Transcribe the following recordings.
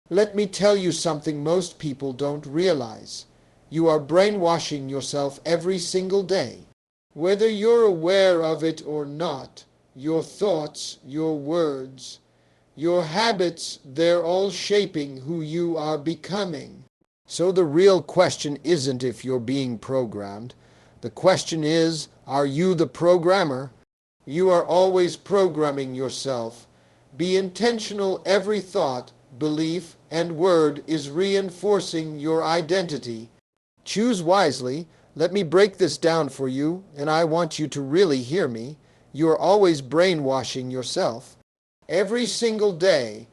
Let me tell you something most people don't realize. You are brainwashing yourself every single day. Whether you're aware of it or not, your thoughts, your words, your habits, they're all shaping who you are becoming. So the real question isn't if you're being programmed. The question is, are you the programmer? You are always programming yourself. Be intentional. Every thought, belief, and word is reinforcing your identity. Choose wisely. Let me break this down for you, and I want you to really hear me. You are always brainwashing yourself. Every single day,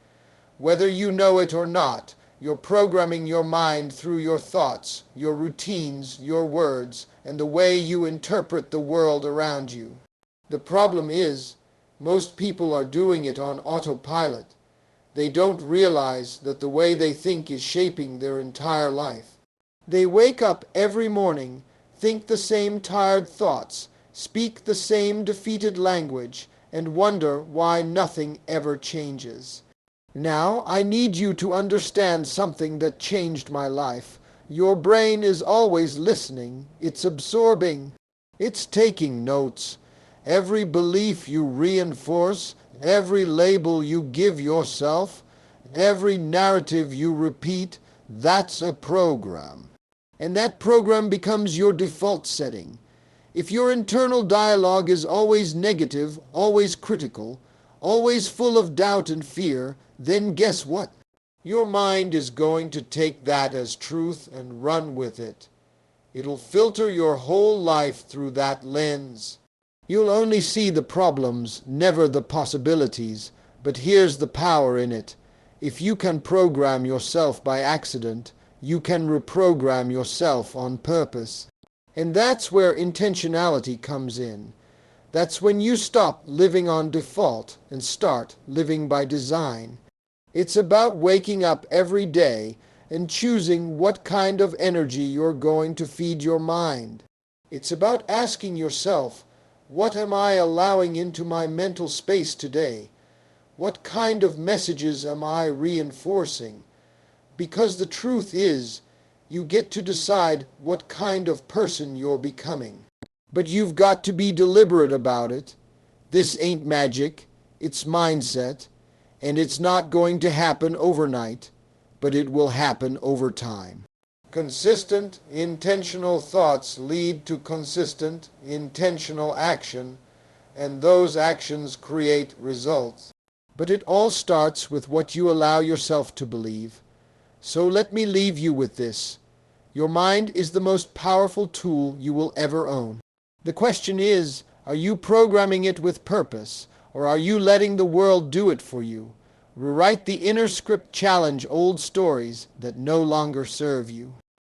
whether you know it or not, you're programming your mind through your thoughts, your routines, your words, and the way you interpret the world around you. The problem is, most people are doing it on autopilot. They don't realize that the way they think is shaping their entire life. They wake up every morning, think the same tired thoughts, speak the same defeated language, and wonder why nothing ever changes. Now, I need you to understand something that changed my life. Your brain is always listening. It's absorbing. It's taking notes. Every belief you reinforce, every label you give yourself, every narrative you repeat, that's a program. And that program becomes your default setting. If your internal dialogue is always negative, always critical, always full of doubt and fear, then guess what? Your mind is going to take that as truth and run with it. It'll filter your whole life through that lens. You'll only see the problems, never the possibilities. But here's the power in it. If you can program yourself by accident, you can reprogram yourself on purpose. And that's where intentionality comes in. That's when you stop living on default and start living by design. It's about waking up every day and choosing what kind of energy you're going to feed your mind. It's about asking yourself, what am I allowing into my mental space today? What kind of messages am I reinforcing? Because the truth is, you get to decide what kind of person you're becoming. But you've got to be deliberate about it. This ain't magic, it's mindset, and it's not going to happen overnight, but it will happen over time. Consistent, intentional thoughts lead to consistent, intentional action, and those actions create results. But it all starts with what you allow yourself to believe. So let me leave you with this. Your mind is the most powerful tool you will ever own. The question is, are you programming it with purpose, or are you letting the world do it for you? Rewrite the inner script, challenge old stories that no longer serve you.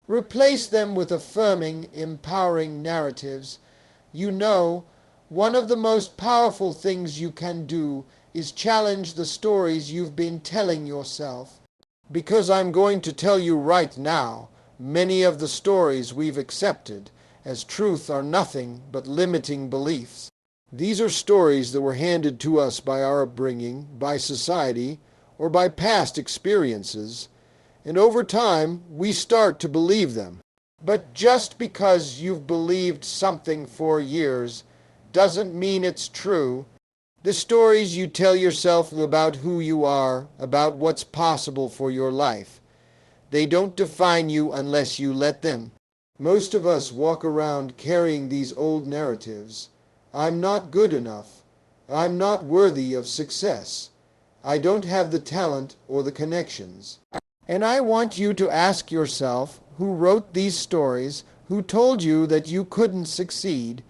Replace them with affirming, empowering narratives. You know, one of the most powerful things you can do is challenge the stories you've been telling yourself. Because I'm going to tell you right now, many of the stories we've accepted as truth are nothing but limiting beliefs. These are stories that were handed to us by our upbringing, by society, or by past experiences, and over time we start to believe them. But just because you've believed something for years doesn't mean it's true. The stories you tell yourself about who you are, about what's possible for your life, they don't define you unless you let them. Most of us walk around carrying these old narratives. I'm not good enough. I'm not worthy of success. I don't have the talent or the connections. And I want you to ask yourself, who wrote these stories, who told you that you couldn't succeed,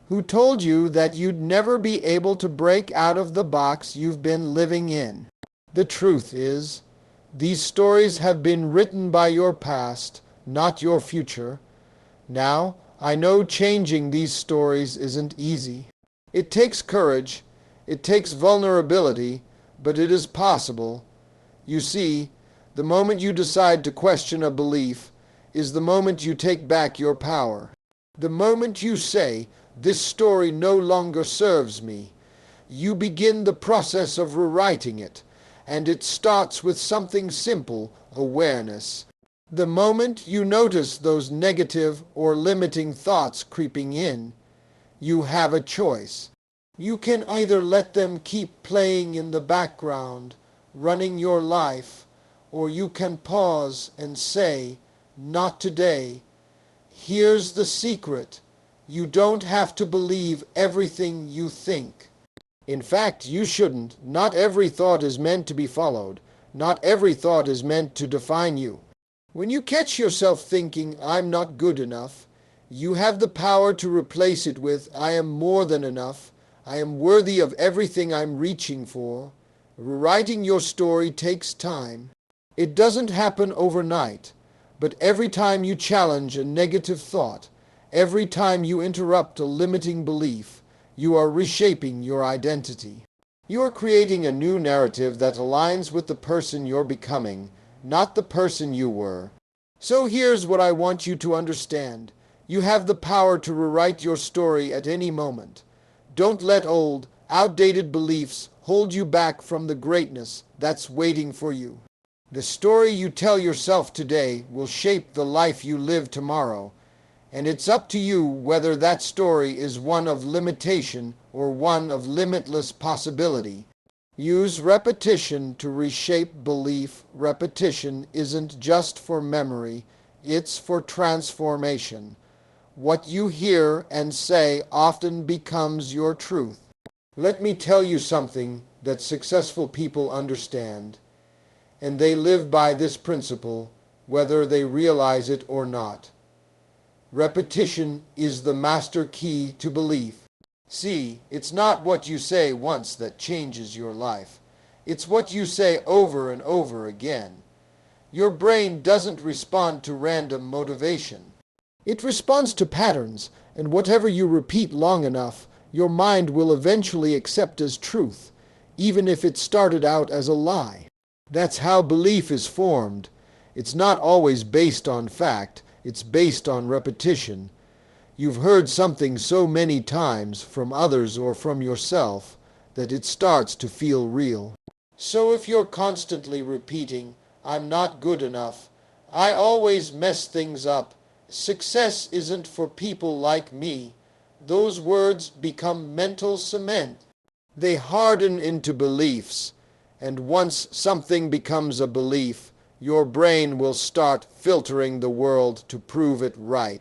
who told you that you'd never be able to break out of the box you've been living in? The truth is, these stories have been written by your past, not your future. Now, I know changing these stories isn't easy. It takes courage, it takes vulnerability, but it is possible. You see, the moment you decide to question a belief is the moment you take back your power. The moment you say, "This story no longer serves me," you begin the process of rewriting it. and it starts with something simple: awareness. The moment you notice those negative or limiting thoughts creeping in, you have a choice. You can either let them keep playing in the background, running your life, or you can pause and say, "Not today." Here's the secret: you don't have to believe everything you think. In fact, you shouldn't. Not every thought is meant to be followed. Not every thought is meant to define you. When you catch yourself thinking, "I'm not good enough," you have the power to replace it with, "I am more than enough. I am worthy of everything I'm reaching for." Writing your story takes time. It doesn't happen overnight. But every time you challenge a negative thought, every time you interrupt a limiting belief, you are reshaping your identity. You are creating a new narrative that aligns with the person you're becoming, not the person you were. So here's what I want you to understand. You have the power to rewrite your story at any moment. Don't let old, outdated beliefs hold you back from the greatness that's waiting for you. The story you tell yourself today will shape the life you live tomorrow, and it's up to you whether that story is one of limitation or one of limitless possibility. Use repetition to reshape belief. Repetition isn't just for memory, it's for transformation. What you hear and say often becomes your truth. Let me tell you something that successful people understand, and they live by this principle, whether they realize it or not. Repetition is the master key to belief. See, it's not what you say once that changes your life. It's what you say over and over again. Your brain doesn't respond to random motivation. It responds to patterns, and whatever you repeat long enough, your mind will eventually accept as truth, even if it started out as a lie. That's how belief is formed. It's not always based on fact, it's based on repetition. You've heard something so many times from others or from yourself that it starts to feel real. So if you're constantly repeating, "I'm not good enough," "I always mess things up," "Success isn't for people like me," those words become mental cement. They harden into beliefs, and once something becomes a belief, your brain will start filtering the world to prove it right.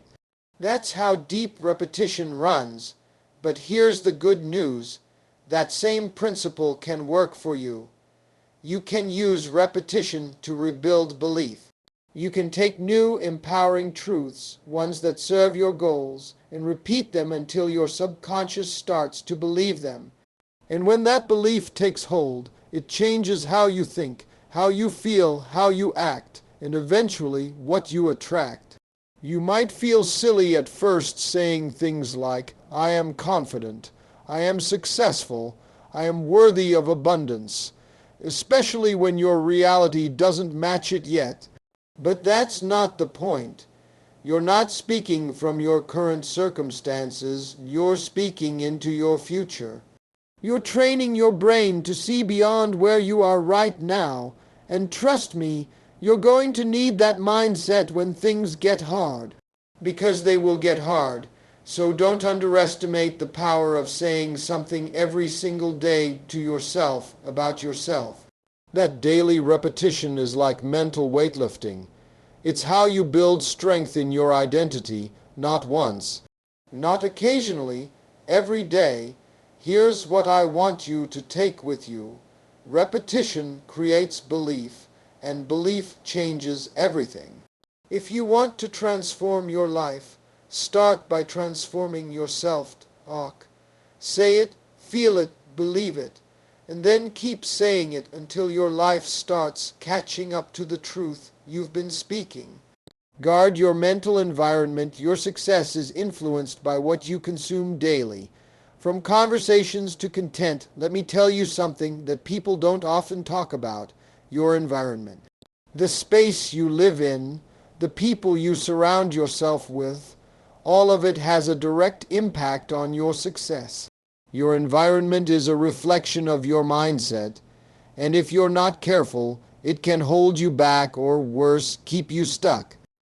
That's how deep repetition runs. But here's the good news. That same principle can work for you. You can use repetition to rebuild belief. You can take new, empowering truths, ones that serve your goals, and repeat them until your subconscious starts to believe them. And when that belief takes hold, it changes how you think, how you feel, how you act, and eventually what you attract. You might feel silly at first saying things like, "I am confident," "I am successful," "I am worthy of abundance," especially when your reality doesn't match it yet. But that's not the point. You're not speaking from your current circumstances, you're speaking into your future. You're training your brain to see beyond where you are right now, and trust me, you're going to need that mindset when things get hard, because they will get hard. So don't underestimate the power of saying something every single day to yourself about yourself. That daily repetition is like mental weightlifting. It's how you build strength in your identity, not once, not occasionally, every day. Here's what I want you to take with you. Repetition creates belief, and belief changes everything. If you want to transform your life, start by transforming your self-talk. Say it, feel it, believe it, and then keep saying it until your life starts catching up to the truth you've been speaking. Guard your mental environment. Your success is influenced by what you consume daily. From conversations to content, let me tell you something that people don't often talk about: your environment. The space you live in, the people you surround yourself with, all of it has a direct impact on your success. Your environment is a reflection of your mindset, And if you're not careful, it can hold you back or worse, keep you stuck.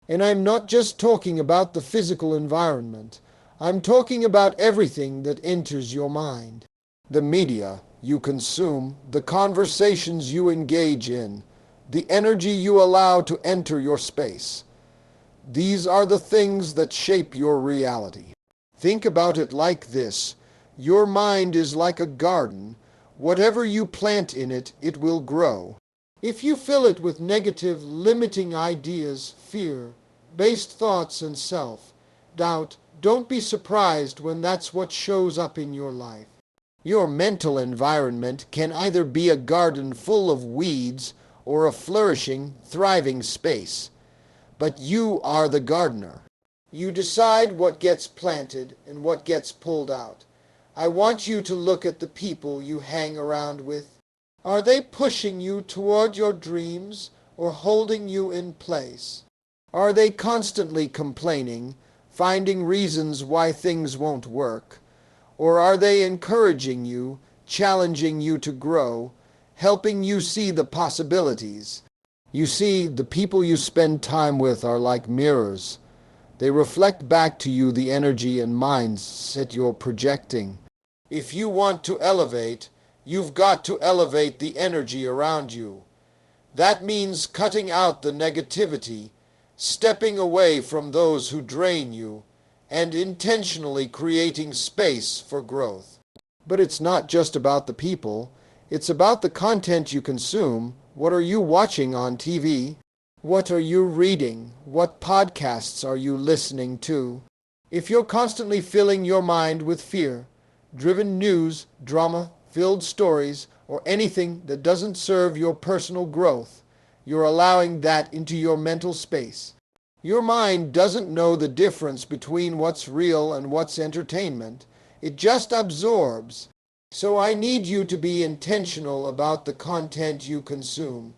And I'm not just talking about the physical environment. I'm talking about everything that enters your mind. The media you consume, the conversations you engage in, the energy you allow to enter your space. These are the things that shape your reality. Think about it like this. Your mind is like a garden. Whatever you plant in it, it will grow. If you fill it with negative, limiting ideas, fear, based thoughts, and self-doubt, don't be surprised when that's what shows up in your life. Your mental environment can either be a garden full of weeds or a flourishing, thriving space. But you are the gardener. You decide what gets planted and what gets pulled out. I want you to look at the people you hang around with. Are they pushing you toward your dreams or holding you in place? Are they constantly complaining, finding reasons why things won't work? Or are they encouraging you, challenging you to grow, helping you see the possibilities? You see, the people you spend time with are like mirrors. They reflect back to you the energy and mindset you're projecting. If you want to elevate, you've got to elevate the energy around you. That means cutting out the negativity, stepping away from those who drain you, and intentionally creating space for growth. But it's not just about the people. It's about the content you consume. What are you watching on TV? What are you reading? What podcasts are you listening to? If you're constantly filling your mind with fear-driven news, drama-filled stories, or anything that doesn't serve your personal growth, you're allowing that into your mental space. Your mind doesn't know the difference between what's real and what's entertainment. It just absorbs. So I need you to be intentional about the content you consume.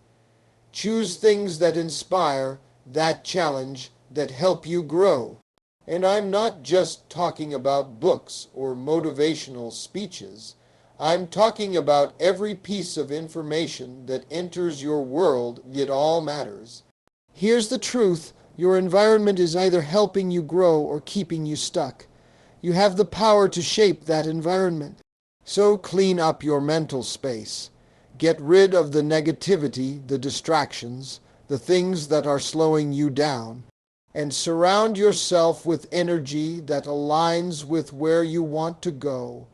Choose things that inspire, that challenge, that help you grow. And I'm not just talking about books or motivational speeches. I'm talking about every piece of information that enters your world. It all matters. Here's the truth. Your environment is either helping you grow or keeping you stuck. You have the power to shape that environment. So clean up your mental space. Get rid of the negativity, the distractions, the things that are slowing you down, and surround yourself with energy that aligns with where you want to go.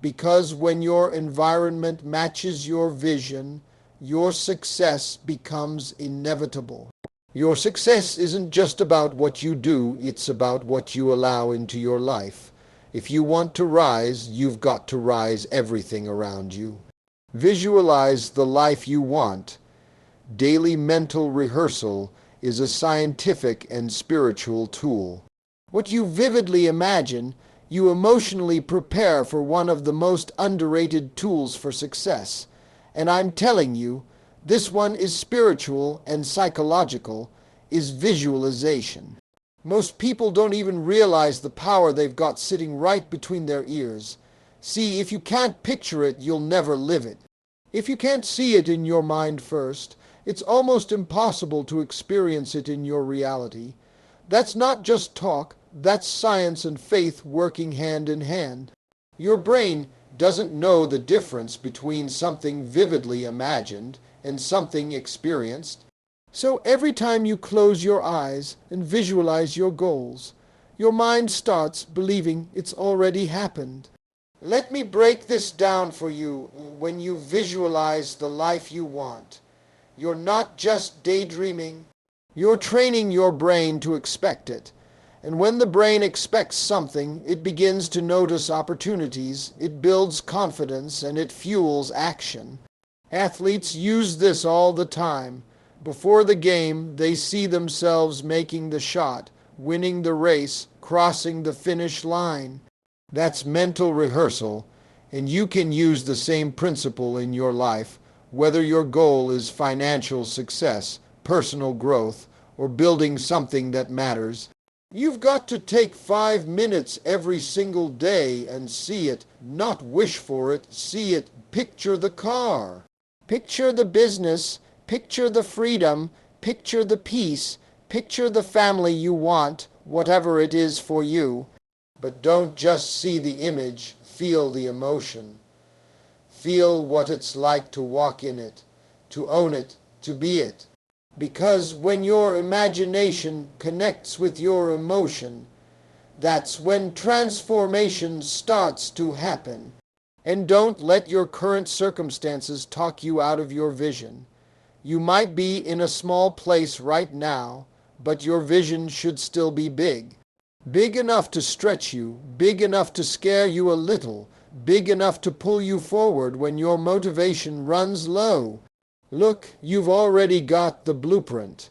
Because when your environment matches your vision, your success becomes inevitable. Your success isn't just about what you do, it's about what you allow into your life. If you want to rise, you've got to rise everything around you. Visualize the life you want. Daily mental rehearsal is a scientific and spiritual tool. What you vividly imagine, you emotionally prepare for one of the most underrated tools for success. And I'm telling you, this one is spiritual and psychological, is visualization. Most people don't even realize the power they've got sitting right between their ears. See, if you can't picture it, you'll never live it. If you can't see it in your mind first, it's almost impossible to experience it in your reality. That's not just talk, that's science and faith working hand in hand. Your brain doesn't know the difference between something vividly imagined and something experienced. So every time you close your eyes and visualize your goals, your mind starts believing it's already happened. Let me break this down for you. When you visualize the life you want, you're not just daydreaming, you're training your brain to expect it. And when the brain expects something, it begins to notice opportunities, it builds confidence, and it fuels action. Athletes use this all the time. Before the game, they see themselves making the shot, winning the race, crossing the finish line. That's mental rehearsal, and you can use the same principle in your life, whether your goal is financial success, personal growth, or building something that matters. You've got to take 5 minutes every single day and see it, not wish for it, see it, picture the car. Picture the business, picture the freedom, picture the peace, picture the family you want, whatever it is for you. But don't just see the image, feel the emotion. Feel what it's like to walk in it, to own it, to be it. Because when your imagination connects with your emotion, that's when transformation starts to happen. And don't let your current circumstances talk you out of your vision. You might be in a small place right now, but your vision should still be big. Big enough to stretch you, big enough to scare you a little, big enough to pull you forward when your motivation runs low. Look, you've already got the blueprint.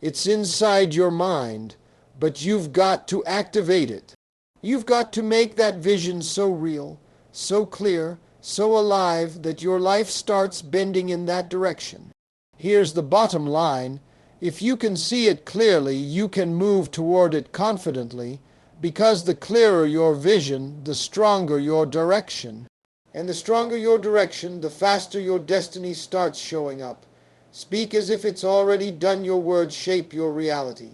It's inside your mind, but you've got to activate it. You've got to make that vision so real, so clear, so alive that your life starts bending in that direction. Here's the bottom line. If you can see it clearly, you can move toward it confidently, because the clearer your vision, the stronger your direction. And the stronger your direction, the faster your destiny starts showing up. Speak as if it's already done. Your words shape your reality.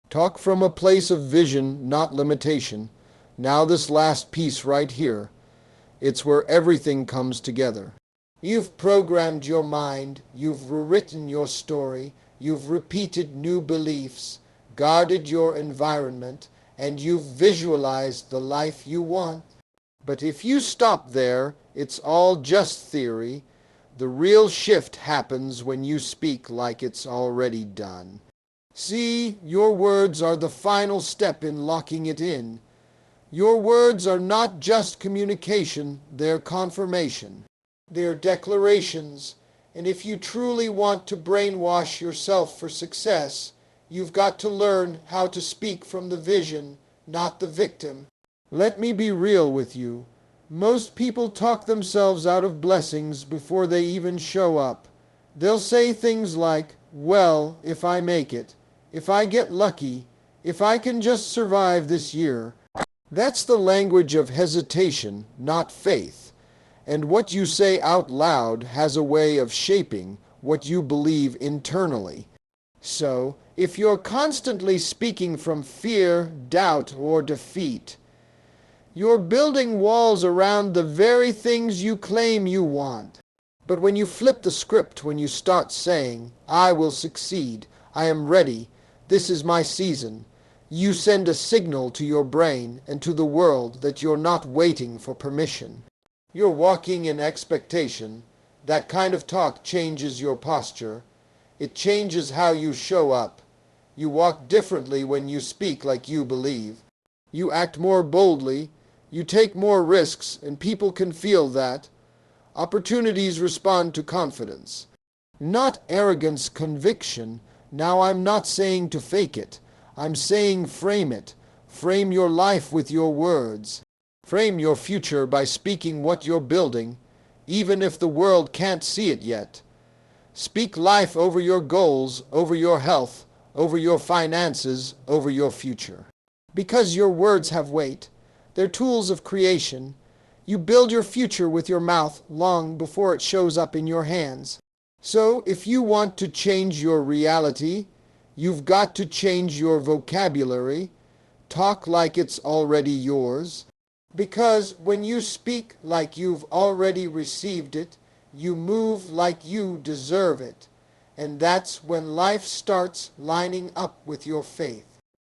Talk from a place of vision, not limitation. Now this last piece right here. It's where everything comes together. You've programmed your mind, you've rewritten your story, you've repeated new beliefs, guarded your environment, and you've visualized the life you want. But if you stop there, it's all just theory. The real shift happens when you speak like it's already done. See, your words are the final step in locking it in. Your words are not just communication, they're confirmation. They're declarations. And if you truly want to brainwash yourself for success, you've got to learn how to speak from the vision, not the victim. Let me be real with you. Most people talk themselves out of blessings before they even show up. They'll say things like, well, if I make it, if I get lucky, if I can just survive this year. That's the language of hesitation, not faith. And what you say out loud has a way of shaping what you believe internally. So, if you're constantly speaking from fear, doubt, or defeat, you're building walls around the very things you claim you want. But when you flip the script, when you start saying, I will succeed, I am ready, this is my season, you send a signal to your brain and to the world that you're not waiting for permission. You're walking in expectation. That kind of talk changes your posture. It changes how you show up. You walk differently when you speak like you believe. You act more boldly. You take more risks, and people can feel that. Opportunities respond to confidence. Not arrogance, conviction. Now I'm not saying to fake it. I'm saying frame it. Frame your life with your words. Frame your future by speaking what you're building, even if the world can't see it yet. Speak life over your goals, over your health, over your finances, over your future. Because your words have weight. They're tools of creation. You build your future with your mouth long before it shows up in your hands. So, if you want to change your reality, you've got to change your vocabulary. Talk like it's already yours. Because when you speak like you've already received it, you move like you deserve it. And that's when life starts lining up with your faith.